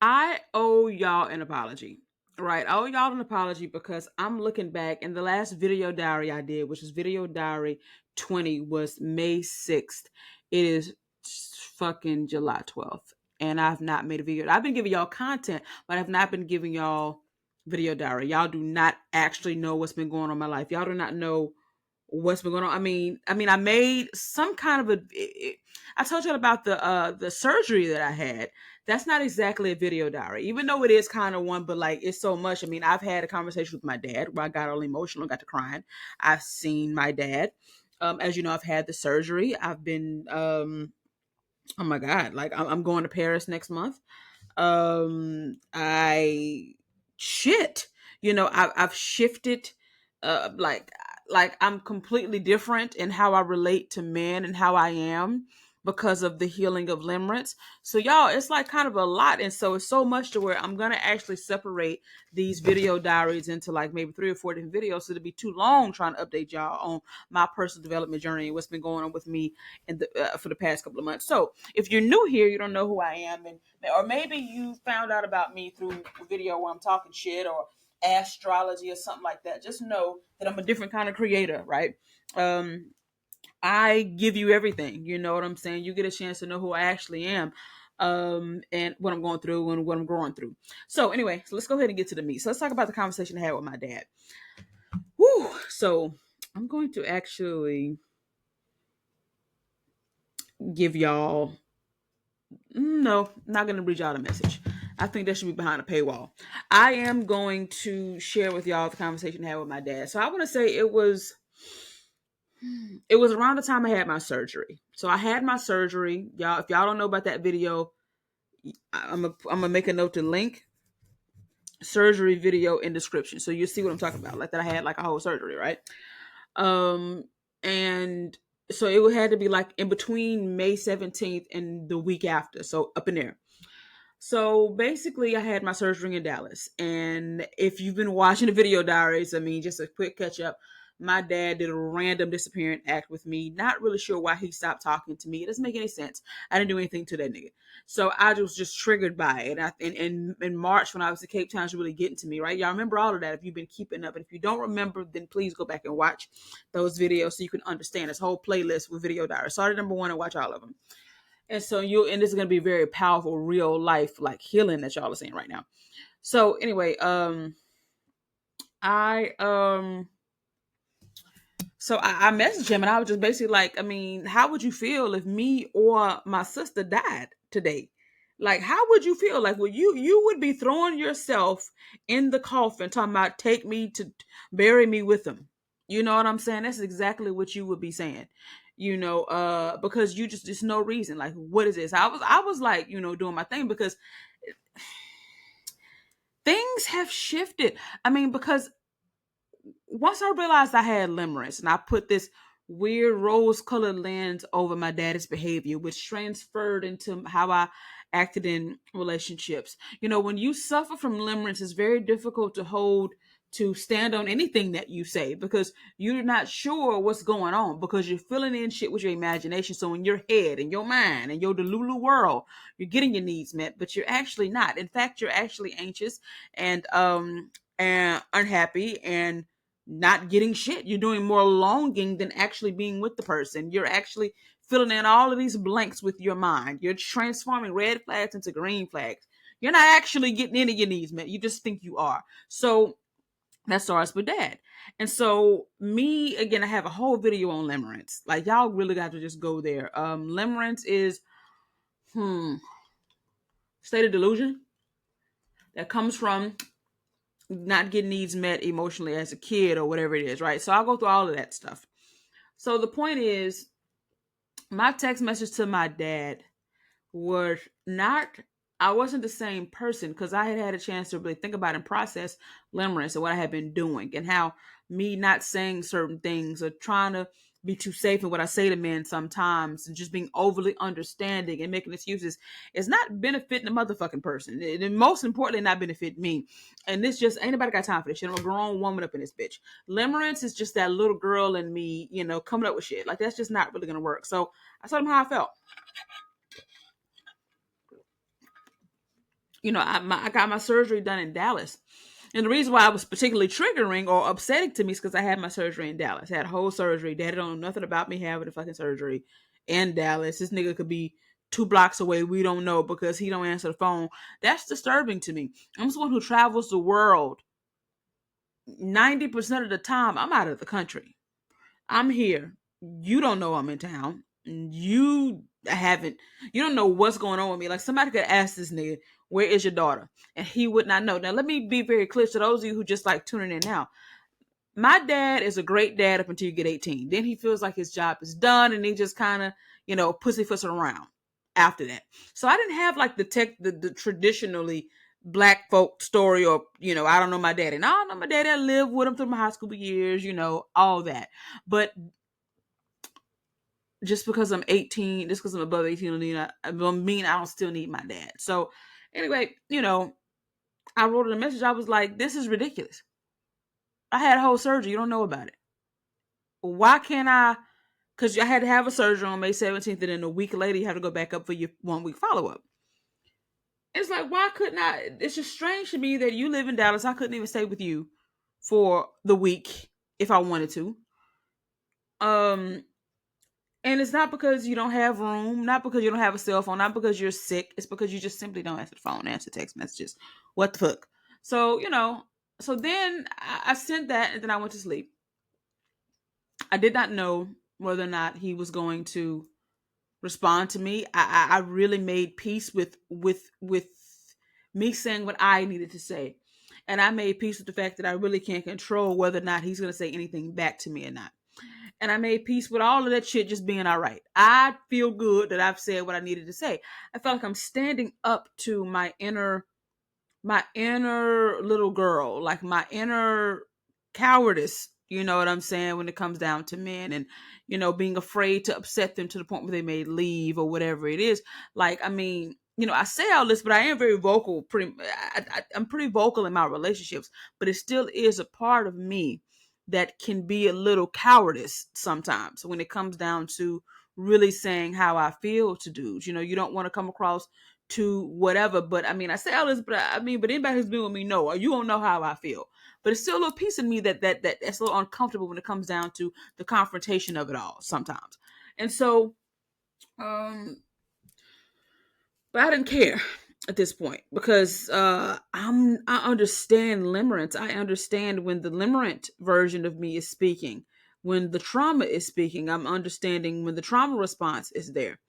I owe y'all an apology. Right. I owe y'all an apology because I'm looking back and the last video diary I did, which is video diary 20, was May 6th. It is fucking July 12th. And I've not made a video. I've been giving y'all content, but I've not been giving y'all video diary. Y'all do not actually know what's been going on in my life. Y'all do not know what's been going on. I made some kind of I told you about the surgery that I had. That's not exactly a video diary, even though it is kind of one, but like it's so much. I mean, I've had a conversation with my dad where I got all emotional, got to crying. I've seen my dad. As you know, I've had the surgery. I've been oh my god, like I'm going to Paris next month. I shit, I've shifted, like I'm completely different in how I relate to men and how I am because of the healing of limerence. So y'all, it's like kind of a lot, and so it's so much to where I'm gonna actually separate these video diaries into like maybe 3 or 4 different videos, so it'll be too long trying to update y'all on my personal development journey and what's been going on with me in for the past couple of months. So if you're new here, you don't know who I am, and or maybe you found out about me through a video where I'm talking shit or astrology or something like that. Just know that I'm a different kind of creator, right? Um, I give you everything. You know what I'm saying? You get a chance to know who I actually am, and what I'm going through and what I'm growing through. So anyway, so let's go ahead and get to the meat. So let's talk about the conversation I had with my dad. Woo! So I'm going to actually give y'all. No, not going to read y'all the message. I think that should be behind a paywall. I am going to share with y'all the conversation I had with my dad. So I want to say it was around the time I had my surgery. So I had my surgery. Y'all, if y'all don't know about that video, I'm gonna make a note to link surgery video in description. So you see what I'm talking about. Like that I had like a whole surgery, right? Um and so it had to be like in between May 17th and the week after. So up in there. So basically, I had my surgery in Dallas. And if you've been watching the video diaries, I mean, just a quick catch up. My dad did a random disappearing act with me. Not really sure why he stopped talking to me. It doesn't make any sense. I didn't do anything to that nigga. So I was just triggered by it. In March, when I was in Cape Town, it's really getting to me, right? Y'all remember all of that if you've been keeping up. And if you don't remember, then please go back and watch those videos so you can understand this whole playlist with video diaries. Start at number one and watch all of them. And so this is gonna be very powerful, real life, like healing that y'all are seeing right now. So anyway, I I messaged him and I was just basically like, I mean, how would you feel if me or my sister died today? Like, how would you feel? Like, would you would be throwing yourself in the coffin, talking about take me to bury me with them? You know what I'm saying? That's exactly what you would be saying. Because you just no reason. Like, what is this? I was like, doing my thing because things have shifted. I mean, because once I realized I had limerence and I put this weird rose colored lens over my daddy's behavior, which transferred into how I acted in relationships. When you suffer from limerence, it's very difficult to stand on anything that you say because you're not sure what's going on because you're filling in shit with your imagination. So in your head and your mind and your delulu world, you're getting your needs met, but you're actually not. In fact, you're actually anxious and unhappy and not getting shit. You're doing more longing than actually being with the person. You're actually filling in all of these blanks with your mind. You're transforming red flags into green flags. You're not actually getting any of your needs met. You just think you are. So that starts with dad. And so me, again, I have a whole video on limerence. Like y'all really got to just go there. Limerence is state of delusion that comes from not getting needs met emotionally as a kid or whatever it is, right? So I'll go through all of that stuff. So the point is, my text message to my dad was not, I wasn't the same person because I had had a chance to really think about and process limerence and what I had been doing and how me not saying certain things or trying to be too safe in what I say to men sometimes and just being overly understanding and making excuses is not benefiting the motherfucking person. And most importantly, not benefit me. And this just ain't nobody got time for this shit. I'm a grown woman up in this bitch. Limerence is just that little girl in me, coming up with shit. Like that's just not really gonna work. So I told him how I felt. I got my surgery done in Dallas. And the reason why it was particularly triggering or upsetting to me is because I had my surgery in Dallas. I had a whole surgery. Daddy don't know nothing about me having a fucking surgery in Dallas. This nigga could be 2 blocks away. We don't know because he don't answer the phone. That's disturbing to me. I'm someone who travels the world. 90% of the time, I'm out of the country. I'm here. You don't know I'm in town. Haven't, you don't know what's going on with me. Like somebody could ask this nigga, where is your daughter? And he would not know. Now, let me be very clear to those of you who just like tuning in now. My dad is a great dad up until you get 18. Then he feels like his job is done and he just kind of, pussyfoots around after that. So I didn't have like the traditionally black folk story or, I don't know my daddy. And I don't know my daddy. I lived with him through my high school years, all that. But just because I'm 18, just because I'm above 18, I don't still need my dad. So anyway, I wrote in a message. I was like, this is ridiculous. I had a whole surgery. You don't know about it. Why can't I? Because I had to have a surgery on May 17th, and then a week later, you have to go back up for your 1 week follow up. It's like, why couldn't I? It's just strange to me that you live in Dallas. I couldn't even stay with you for the week if I wanted to. And it's not because you don't have room, not because you don't have a cell phone, not because you're sick. It's because you just simply don't answer the phone, answer text messages. What the fuck? So, so then I sent that and then I went to sleep. I did not know whether or not he was going to respond to me. I really made peace with me saying what I needed to say. And I made peace with the fact that I really can't control whether or not he's going to say anything back to me or not. And I made peace with all of that shit just being all right. I feel good that I've said what I needed to say. I felt like I'm standing up to my inner little girl, like my inner cowardice, you know what I'm saying, when it comes down to men and, being afraid to upset them to the point where they may leave or whatever it is. Like, I mean, I say all this, but I am very vocal. I'm pretty vocal in my relationships, but it still is a part of me that can be a little cowardice sometimes when it comes down to really saying how I feel to dudes. You don't want to come across to whatever, but I mean, I say all this, but but anybody who's been with me know, or you don't know how I feel. But it's still a little piece of me that's a little uncomfortable when it comes down to the confrontation of it all sometimes. And so, but I didn't care at this point because I understand limerence. I understand when the limerent version of me is speaking, when the trauma is speaking. I'm understanding when the trauma response is there,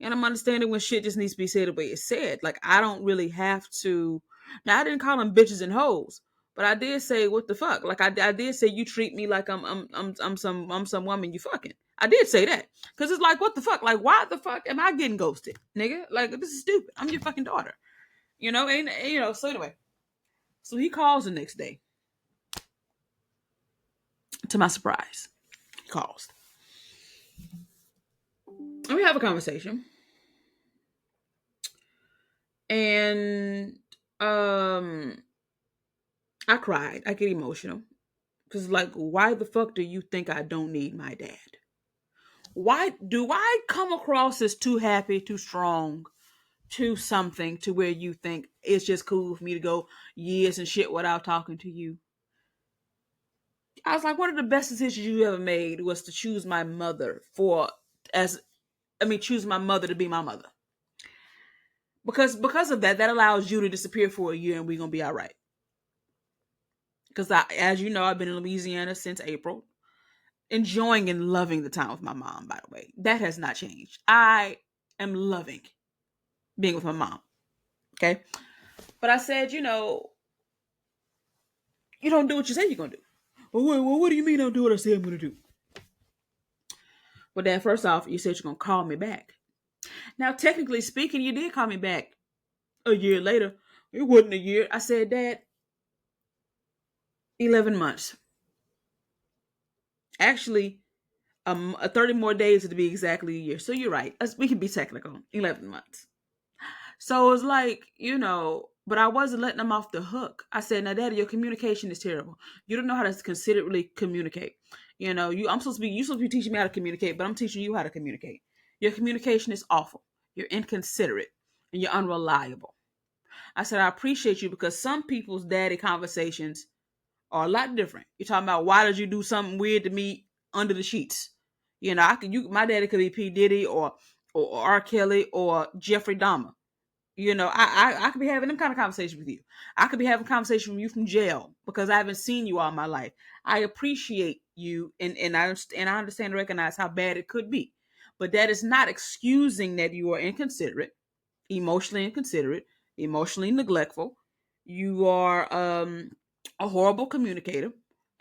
and I'm understanding when shit just needs to be said the way it's said. Like I don't really have to. Now I didn't call them bitches and hoes, but I did say what the fuck. Like I did say you treat me like I'm some woman you fucking. I did say that because it's like what the fuck. Like why the fuck am I getting ghosted, nigga? Like this is stupid. I'm your fucking daughter, and So anyway, so he calls the next day. To my surprise, he calls, and we have a conversation. And I cried. I get emotional. Because, like, why the fuck do you think I don't need my dad? Why do I come across as too happy, too strong, too something to where you think it's just cool for me to go years and shit without talking to you? I was like, one of the best decisions you ever made was to choose my mother choose my mother to be my mother. Because of that allows you to disappear for a year and we're going to be all right. Because as you know, I've been in Louisiana since April, enjoying and loving the time with my mom, by the way. That has not changed. I am loving being with my mom. Okay. But I said, you don't do what you say you're going to do. Well, what do you mean I don't do what I say I'm going to do? Well, Dad, first off, you said you're going to call me back. Now, technically speaking, you did call me back a year later. It wasn't a year. I said, Dad, 11 months. Actually, 30 more days to be exactly a year. So you're right. We can be technical. 11 months. So it's like, but I wasn't letting them off the hook. I said, now, Daddy, your communication is terrible. You don't know how to considerately communicate. I'm supposed to be teaching me how to communicate, but I'm teaching you how to communicate. Your communication is awful. You're inconsiderate and you're unreliable. I said, I appreciate you because some people's daddy conversations are a lot different. You're talking about, why did you do something weird to me under the sheets? You know, my daddy could be P. Diddy or R. Kelly or Jeffrey Dahmer. You know, I could be having them kind of conversation with you. I could be having a conversation with you from jail because I haven't seen you all my life. I appreciate you, and I understand and recognize how bad it could be, but that is not excusing that you are inconsiderate, emotionally neglectful. You are a horrible communicator.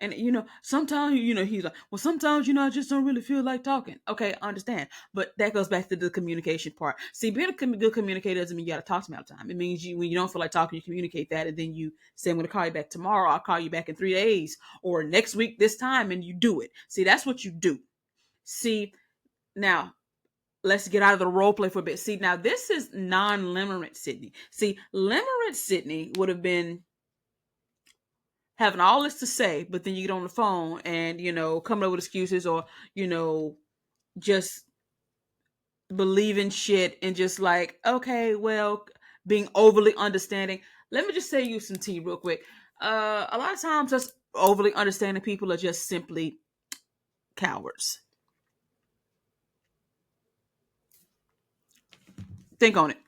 And sometimes he's like, well, sometimes I just don't really feel like talking. Okay, I understand, but that goes back to the communication part. See, being a good communicator doesn't mean you got to talk to me all the time. It means when you don't feel like talking, you communicate that, and then you say, I'm going to call you back tomorrow. I'll call you back in 3 days or next week this time, and you do it. See, that's what you do. See, now let's get out of the role play for a bit. See, now this is non-limerent Sydney. See, limerent Sydney would have been having all this to say, but then you get on the phone and, coming up with excuses or, just believing shit and just like, okay, well, being overly understanding. Let me just say you some tea real quick. A lot of times just overly understanding people are just simply cowards. Think on it.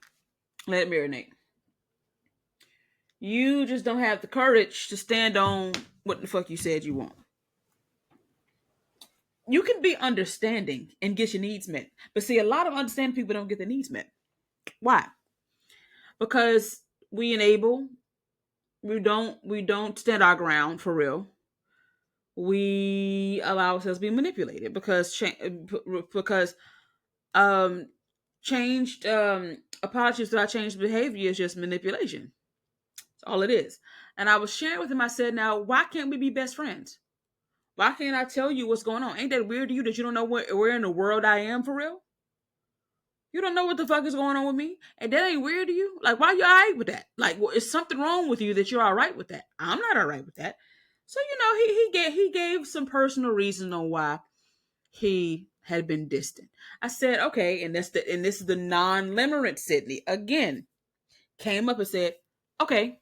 Let it marinate. You just don't have the courage to stand on what the fuck you said you want. You can be understanding and get your needs met. But see, a lot of understanding people don't get their needs met. Why? Because we enable, we don't stand our ground for real. We allow ourselves to be manipulated because changed apologies without changed behavior is just manipulation. That's all it is. And I was sharing with him, I said, now why can't we be best friends? Why can't I tell you what's going on? Ain't that weird to you that you don't know where in the world I am for real? You don't know what the fuck is going on with me? And that ain't weird to you? Like, why you all right with that? Like, well, is something wrong with you that you're all right with that? I'm not all right with that. So, he gave some personal reason on why he had been distant. I said, okay, and this is the non-limerent Sydney again. Came up and said, okay,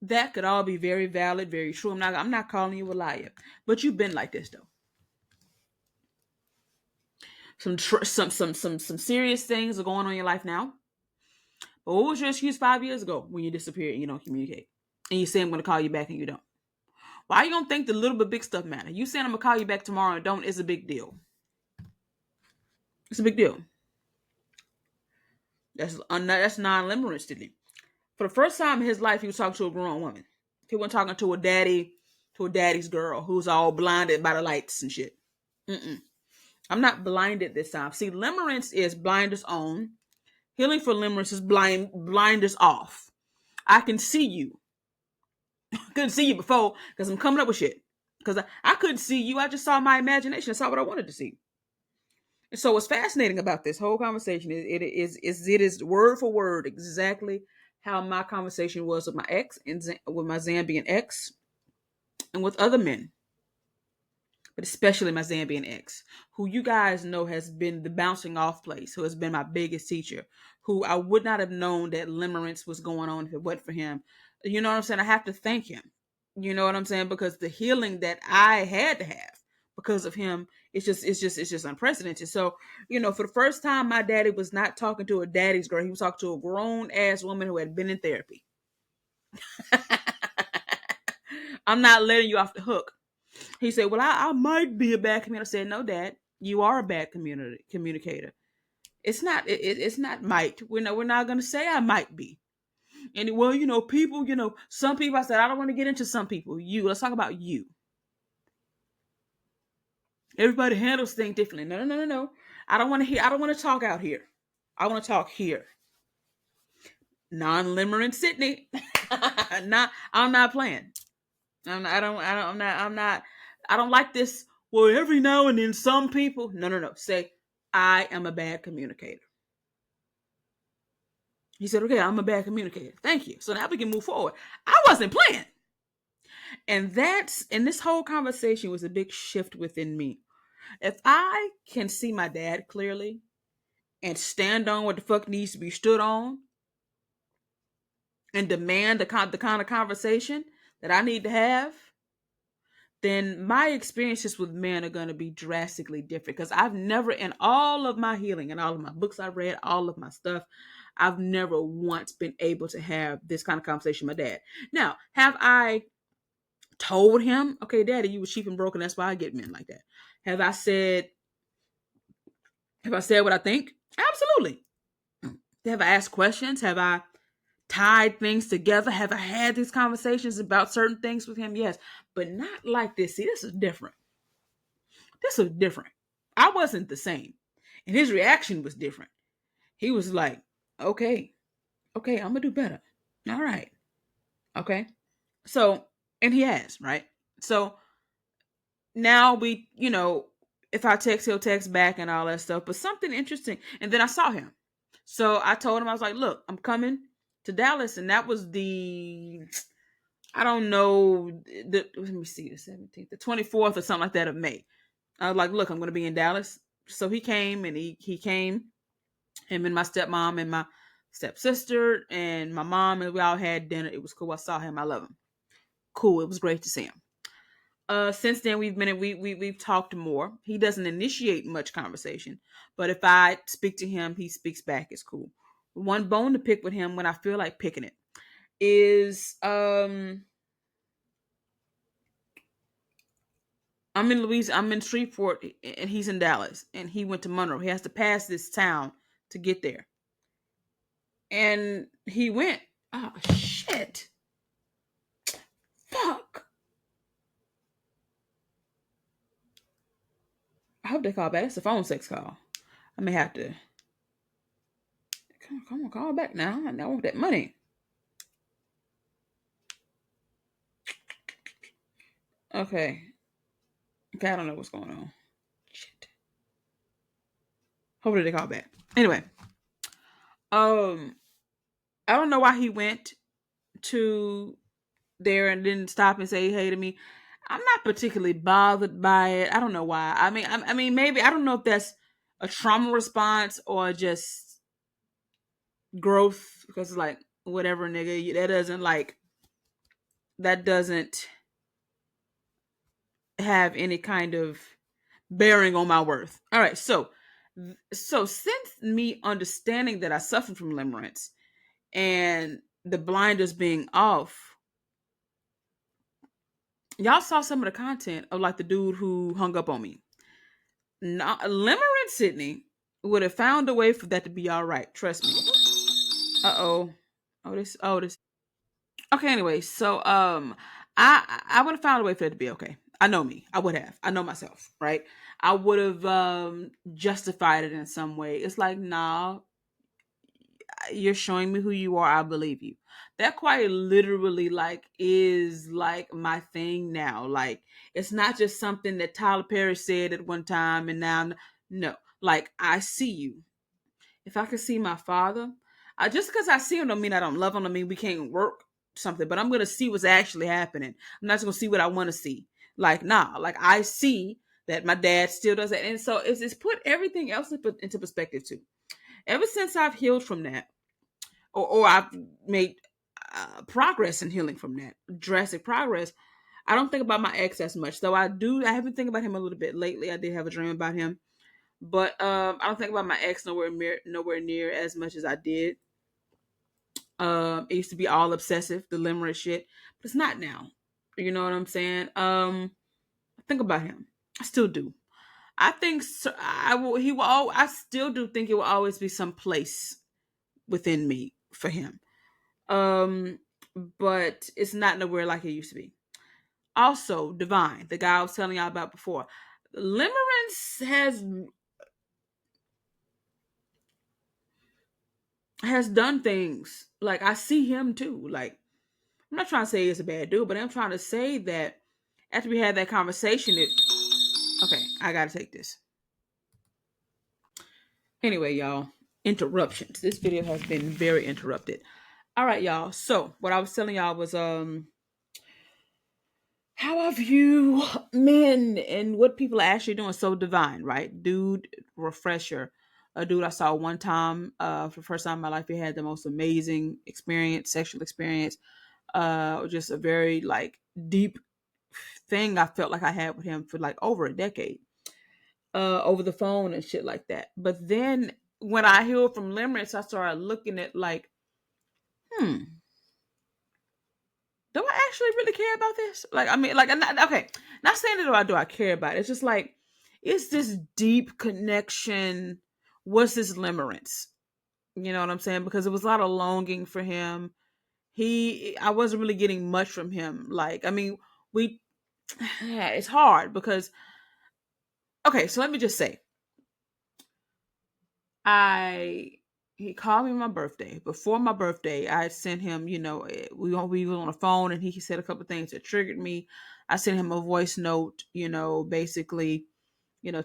that could all be very valid, very true. I'm not calling you a liar. But you've been like this though. Some serious things are going on in your life now. But what was your excuse 5 years ago when you disappeared and you don't communicate? And you say I'm gonna call you back and you don't. Why you don't think the little bit big stuff matter? You saying I'm gonna call you back tomorrow and don't is a big deal. It's a big deal. That's non-limerence to me. For the first time in his life, he was talking to a grown woman. He wasn't talking to a daddy's girl who's all blinded by the lights and shit. I'm not blinded this time. See, limerence is blinders on. Healing for limerence is blinders off. I can see you. I couldn't see you before because I'm coming up with shit. Because I couldn't see you. I just saw my imagination. I saw what I wanted to see. And so what's fascinating about this whole conversation is it is word for word exactly how my conversation was with my ex and with my Zambian ex and with other men, but especially my Zambian ex, who you guys know has been the bouncing off place, who has been my biggest teacher, who I would not have known that limerence was going on if it wasn't for him. You know what I'm saying? I have to thank him. You know what I'm saying? Because the healing that I had to have because of him, it's just unprecedented. So, for the first time, my daddy was not talking to a daddy's girl. He was talking to a grown ass woman who had been in therapy. I'm not letting you off the hook. He said, well, I might be a bad communicator. I said, no, Dad, you are a bad communicator. It's not might. We're not going to say I might be. And people, some people, I said, I don't want to get into some people. Let's talk about you. Everybody handles things differently. No. I don't want to talk out here. I want to talk here. Non-limerent Sydney. I'm not playing. I don't like this. Well, every now and then some people. No. Say, I am a bad communicator. He said, okay, I'm a bad communicator. Thank you. So now we can move forward. I wasn't playing. And this whole conversation was a big shift within me. If I can see my dad clearly and stand on what the fuck needs to be stood on, and demand the kind of conversation that I need to have, then my experiences with men are going to be drastically different. Because I've never, in all of my healing and all of my books I've read, all of my stuff, I've never once been able to have this kind of conversation with my dad. Now, have I told him, okay, daddy, you were cheap and broken, that's why I get men like that? Have I said, what I think? Absolutely. Have I asked questions? Have I tied things together? Have I had these conversations about certain things with him? Yes, but not like this. See, this is different. This was different. I wasn't the same. And his reaction was different. He was like, okay, I'm gonna do better. All right. Okay. So, and he has, right? So now if I text, he'll text back and all that stuff. But something interesting. And then I saw him. So I told him, I was like, look, I'm coming to Dallas. And that was I don't know, let me see, the 17th, the 24th or something like that of May. I was like, look, I'm going to be in Dallas. So he came, and he came, him and my stepmom and my stepsister and my mom, and we all had dinner. It was cool. I saw him. I love him. Cool. It was great to see him. Since then we've talked more. He doesn't initiate much conversation, but if I speak to him, he speaks back. It's cool. One bone to pick with him when I feel like picking it is I'm in Shreveport and he's in Dallas, and he went to Monroe. He has to pass this town to get there. And he went, oh shit. Fuck. I hope they call back. It's a phone sex call. I may have to. Come on, call back now. I want that money. Okay. Okay, I don't know what's going on. Shit. Hopefully they call back. Anyway. I don't know why he went to there and didn't stop and say hey to me. I'm not particularly bothered by it. I don't know why. I mean, maybe I don't know if that's a trauma response or just growth, because it's like whatever, nigga. That doesn't have any kind of bearing on my worth. All right, so since me understanding that I suffer from limerence and the blinders being off, y'all saw some of the content of like the dude who hung up on me. Limerence Sydney would have found a way for that to be all right. Trust me. Uh-oh. Oh this. Okay, anyway, so I would have found a way for it to be okay. I know me. I would have. I know myself, right? I would have justified it in some way. It's like, nah, you're showing me who you are. I believe you. That quite literally like is like my thing now. Like, it's not just something that Tyler Perry said at one time and now. No, like, I see you. If I could see my father, just because I see him don't mean I don't love him. I mean, we can't work something, but I'm gonna see what's actually happening. I'm not just gonna see what I want to see. Like, nah, like I see that my dad still does that, and so it's put everything else into perspective too. Ever since I've healed from that, or I've made progress in healing from that, drastic progress, I don't think about my ex as much. Though I do, I have been thinking about him a little bit lately. I did have a dream about him, but I don't think about my ex nowhere near as much as I did. It used to be all obsessive, the limerence shit, but it's not now. You know what I'm saying? I think about him. I still do. I think so, I will. He will. I still do think it will always be some place within me for him. Um, but it's not nowhere like it used to be. Also, Divine, the guy I was telling y'all about before, limerence has done things. Like, I see him too. Like, I'm not trying to say he's a bad dude, but I'm trying to say that after we had that conversation, okay, I gotta take this. Anyway, y'all, interruptions. This video has been very interrupted. All right, y'all. So what I was telling y'all was how I view men and what people are actually doing. So Divine, right? Dude, refresher. a dude I saw one time, for the first time in my life. He had the most amazing experience, sexual experience. Just a very like deep thing I felt like I had with him for like over a decade, over the phone and shit like that. But then when I healed from limerence, I started looking at like, hmm, do I actually really care about this? Like, I mean, like, okay, not saying that do I care about it. It's just like, is this deep connection? What's this limerence? You know what I'm saying? Because it was a lot of longing for him. I wasn't really getting much from him. Like, I mean, we, yeah, it's hard because, okay, so let me just say, I he called me on my birthday. Before my birthday, I sent him, we were on the phone and he said a couple of things that triggered me. I sent him a voice note, basically,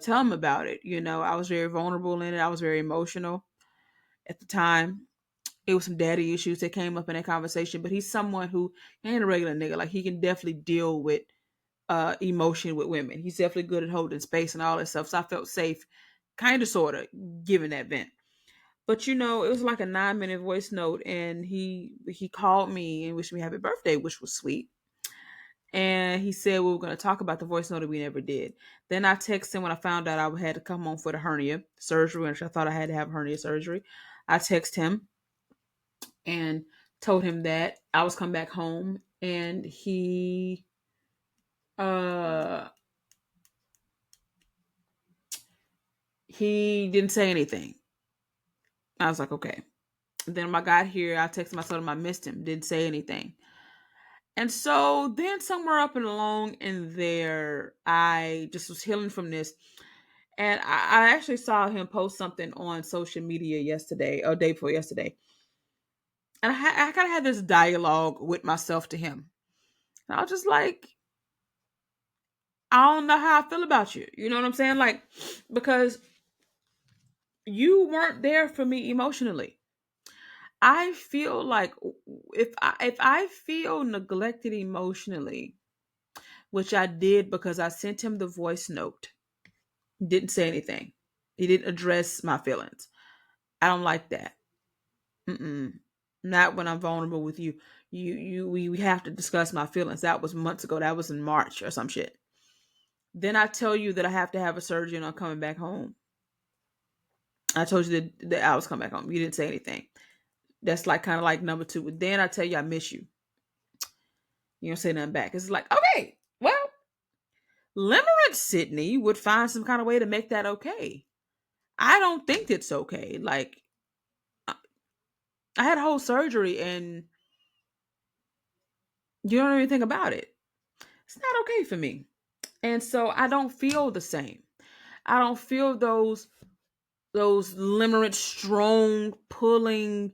tell him about it. I was very vulnerable in it. I was very emotional at the time. It was some daddy issues that came up in that conversation, but he's someone who he ain't a regular nigga. Like he can definitely deal with emotion with women. He's definitely good at holding space and all that stuff. So I felt safe, kind of, sort of, giving that vent. But it was like a 9-minute voice note, and he called me and wished me happy birthday, which was sweet. And he said we were going to talk about the voice note, and we never did. Then I texted him when I found out I had to come home for the hernia surgery, which I thought I had to have hernia surgery. I texted him and told him that I was coming back home, and uh he didn't say anything. I was like, okay. Then when I got here, I texted him, I told him I missed him, didn't say anything. And so then somewhere up and along in there, I just was healing from this. And I actually saw him post something on social media yesterday, or day before yesterday. And I kind of had this dialogue with myself to him. And I was just like, I don't know how I feel about you. You know what I'm saying? Like, because you weren't there for me emotionally. I feel like if I feel neglected emotionally, which I did because I sent him the voice note, didn't say anything. He didn't address my feelings. I don't like that. Mm-mm. Not when I'm vulnerable with you. We have to discuss my feelings. That was months ago. That was in March or some shit. Then I tell you that I have to have a surgery and I'm coming back home. I told you that I was coming back home. You didn't say anything. That's like kind of like number two. Then I tell you I miss you. You don't say nothing back. It's like, okay, well, Limerence Sydney would find some kind of way to make that okay. I don't think it's okay. Like, I had a whole surgery and you don't know anything about it. It's not okay for me. And so I don't feel the same. I don't feel those limerent, strong, pulling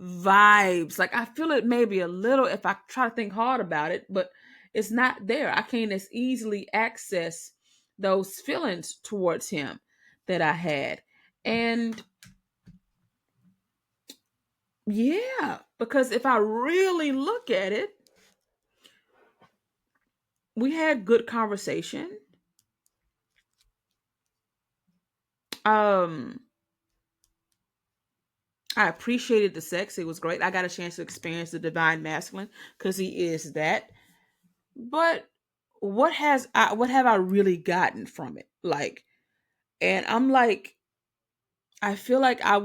vibes. Like I feel it maybe a little if I try to think hard about it, but it's not there. I can't as easily access those feelings towards him that I had. And yeah, because if I really look at it, we had good conversation. Um, I appreciated the sex. It was great. I got a chance to experience the divine masculine because he is that. But what have I really gotten from it? Like, and I'm like, I feel like I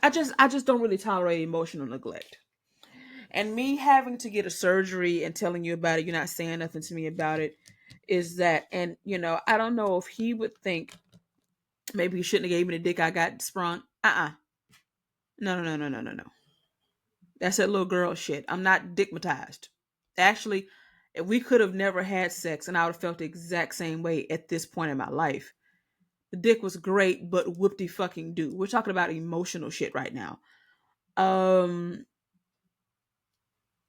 just don't really tolerate emotional neglect. And me having to get a surgery and telling you about it, you're not saying nothing to me about it, is that, and I don't know if he would think maybe he shouldn't have gave me the dick I got sprung. No, no, no, no, no, no, no. That's that little girl shit. I'm not dickmatized. Actually, if we could have never had sex and I would have felt the exact same way at this point in my life. The dick was great, but whoop-de fucking do. We're talking about emotional shit right now. Um,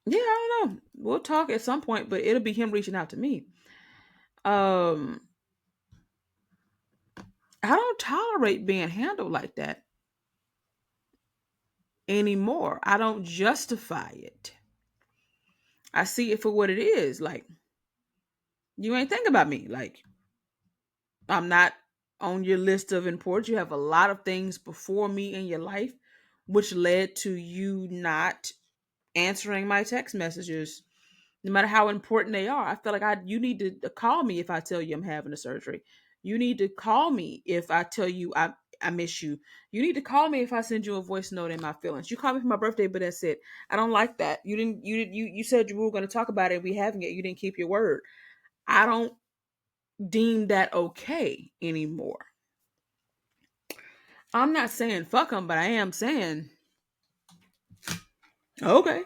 yeah, I don't know. We'll talk at some point, but it'll be him reaching out to me. Um, I don't tolerate being handled like that anymore. I don't justify it. I see it for what it is. Like, you ain't think about me. Like, I'm not. on your list of importance. You have a lot of things before me in your life, which led to you not answering my text messages, no matter how important they are. I feel like you need to call me if I tell you I'm having a surgery. You need to call me if I tell you I miss you. You need to call me if I send you a voice note in my feelings. You call me for my birthday, but that's it. I don't like that. You said you were going to talk about it. We having it. You didn't keep your word. I don't deem that okay anymore. I'm not saying fuck them, but I am saying okay.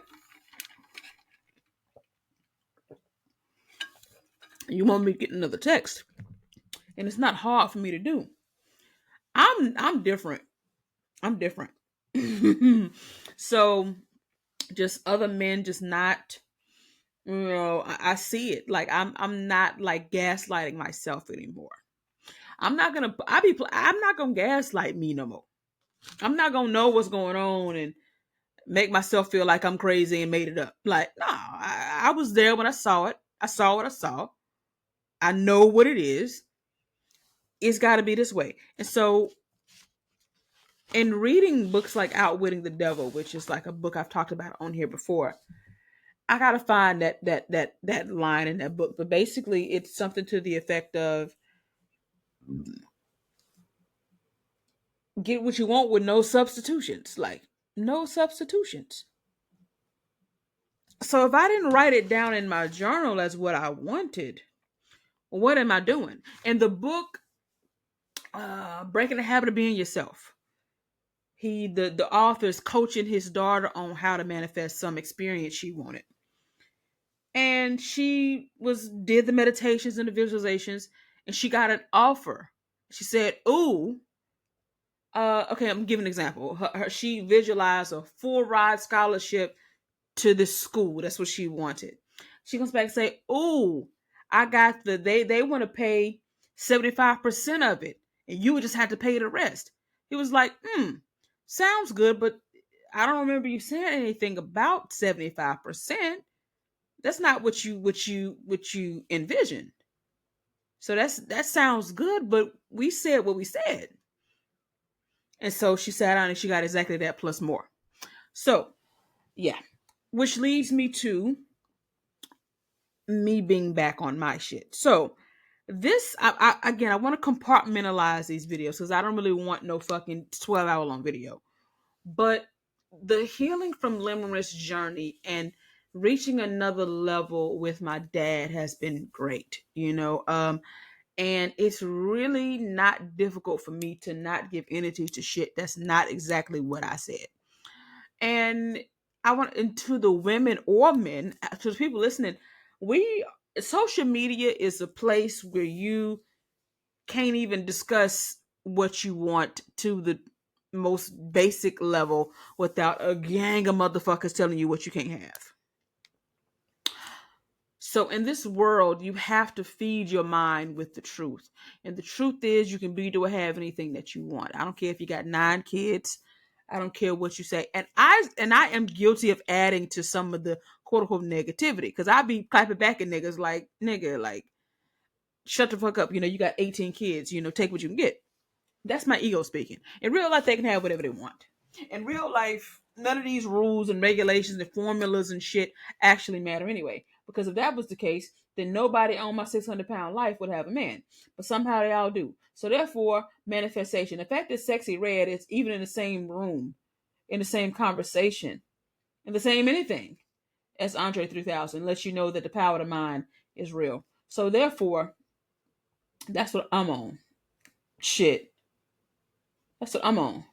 You want me to get another text, and it's not hard for me to do. I'm different. I'm different. So just other men just not, I see it. Like I'm not like gaslighting myself anymore. I'm not gonna gaslight me no more. I'm not gonna know what's going on and make myself feel like I'm crazy and made it up. Like, no, I was there when I saw it. I saw what I saw. I know what it is. It's got to be this way. And so, in reading books like Outwitting the Devil, which is like a book I've talked about on here before, I gotta find that line in that book. But basically, it's something to the effect of get what you want with no substitutions. Like no substitutions. So if I didn't write it down in my journal as what I wanted, what am I doing? And the book, Breaking the Habit of Being Yourself. The author is coaching his daughter on how to manifest some experience she wanted. And she did the meditations and the visualizations, and she got an offer. She said, "Ooh, okay, I'm giving an example. She visualized a full ride scholarship to this school. That's what she wanted. She comes back and say, "Ooh, I got they want to pay 75% of it, and you would just have to pay the rest." He was like, sounds good, but I don't remember you saying anything about 75%. That's not what you envisioned. So that sounds good, but we said what we said. And so she sat down and she got exactly that plus more. So, yeah. Which leads me to me being back on my shit. So, I want to compartmentalize these videos because I don't really want no fucking 12-hour long video. But the healing from limerence journey and reaching another level with my dad has been great, and it's really not difficult for me to not give energy to shit that's not exactly what I said. And I want, into the women or men, to the people listening, social media is a place where you can't even discuss what you want to the most basic level without a gang of motherfuckers telling you what you can't have. So in this world, you have to feed your mind with the truth. And the truth is you can be to have anything that you want. I don't care if you got 9 kids. I don't care what you say. And I am guilty of adding to some of the quote unquote negativity. Because I be clapping back at niggas like, nigga, like, shut the fuck up. You got 18 kids, take what you can get. That's my ego speaking. In real life, they can have whatever they want. In real life, none of these rules and regulations and formulas and shit actually matter anyway. Because if that was the case, then nobody on my 600-pound life would have a man. But somehow they all do. So therefore, manifestation. The fact that Sexy Red is even in the same room, in the same conversation, in the same anything as Andre 3000 lets you know that the power of the mind is real. So therefore, that's what I'm on. Shit. That's what I'm on.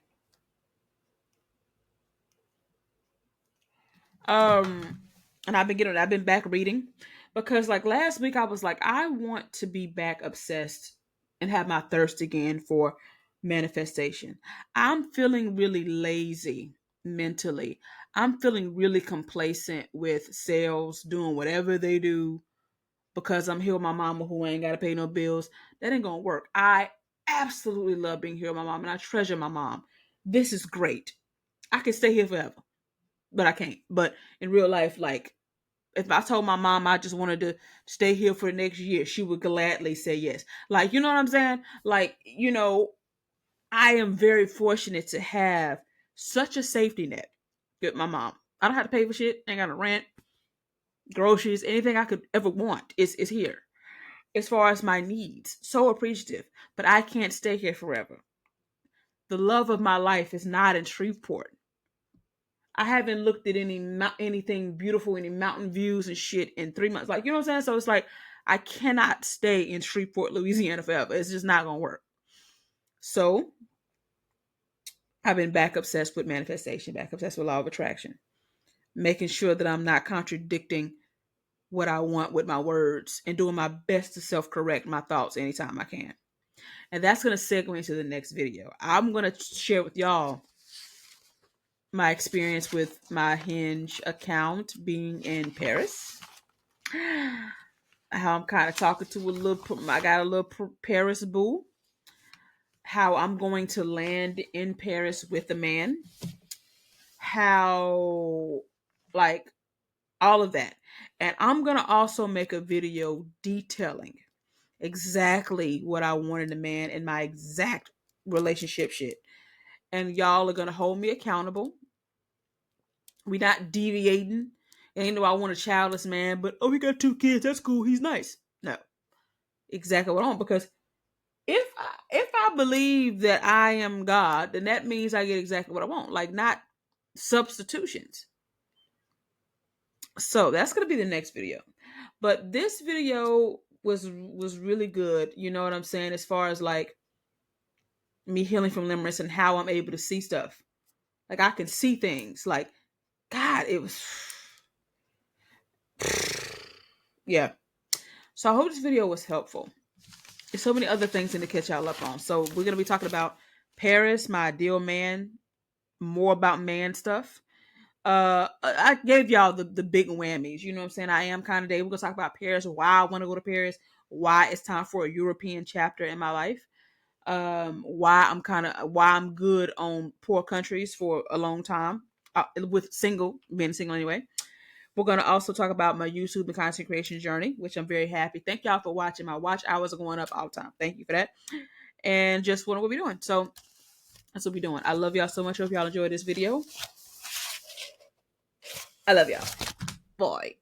And I've been back reading because like last week I was like, I want to be back obsessed and have my thirst again for manifestation. I'm feeling really lazy mentally. I'm feeling really complacent with sales doing whatever they do because I'm here with my mama who ain't got to pay no bills. That ain't gonna work. I absolutely love being here with my mom and I treasure my mom. This is great. I can stay here forever, but I can't. But in real life, like, if I told my mom I just wanted to stay here for the next year, she would gladly say yes. Like, you know what I'm saying? Like, I am very fortunate to have such a safety net with my mom. I don't have to pay for shit. Ain't got to rent, groceries, anything I could ever want is here. As far as my needs, so appreciative. But I can't stay here forever. The love of my life is not in Shreveport. I haven't looked at anything beautiful, any mountain views and shit in 3 months. Like, you know what I'm saying? So it's like I cannot stay in Shreveport, Louisiana forever. It's just not gonna work. So I've been back obsessed with manifestation, back obsessed with law of attraction, making sure that I'm not contradicting what I want with my words and doing my best to self-correct my thoughts anytime I can. And that's going to segue into the next video. I'm going to share with y'all my experience with my Hinge account being in Paris. How I'm kind of talking to I got a little Paris boo. How I'm going to land in Paris with a man. How, like, all of that. And I'm going to also make a video detailing exactly what I wanted a man in my exact relationship shit. And y'all are going to hold me accountable. We not deviating. And ain't no I want a childless man, but oh, he got 2 kids. That's cool. He's nice. No, exactly what I want. Because if I believe that I am God, then that means I get exactly what I want. Like, not substitutions. So that's gonna be the next video. But this video was really good. You know what I'm saying? As far as like me healing from limerence and how I'm able to see stuff. Like, I can see things. Like, God, it was yeah. So I hope this video was helpful. There's so many other things to catch y'all up on. So we're gonna be talking about Paris, my ideal man, more about man stuff. I gave y'all the big whammies. You know what I'm saying? I am kind of day. We're gonna talk about Paris, why I want to go to Paris, why it's time for a European chapter in my life. Why I'm good on poor countries for a long time. With being single anyway. We're going to also talk about my YouTube and content creation journey, which I'm very happy. Thank y'all for watching. My watch hours are going up all the time. Thank you for that. And just what we'll be doing. So that's what we're doing. I love y'all so much. Hope y'all enjoyed this video. I love y'all. Bye.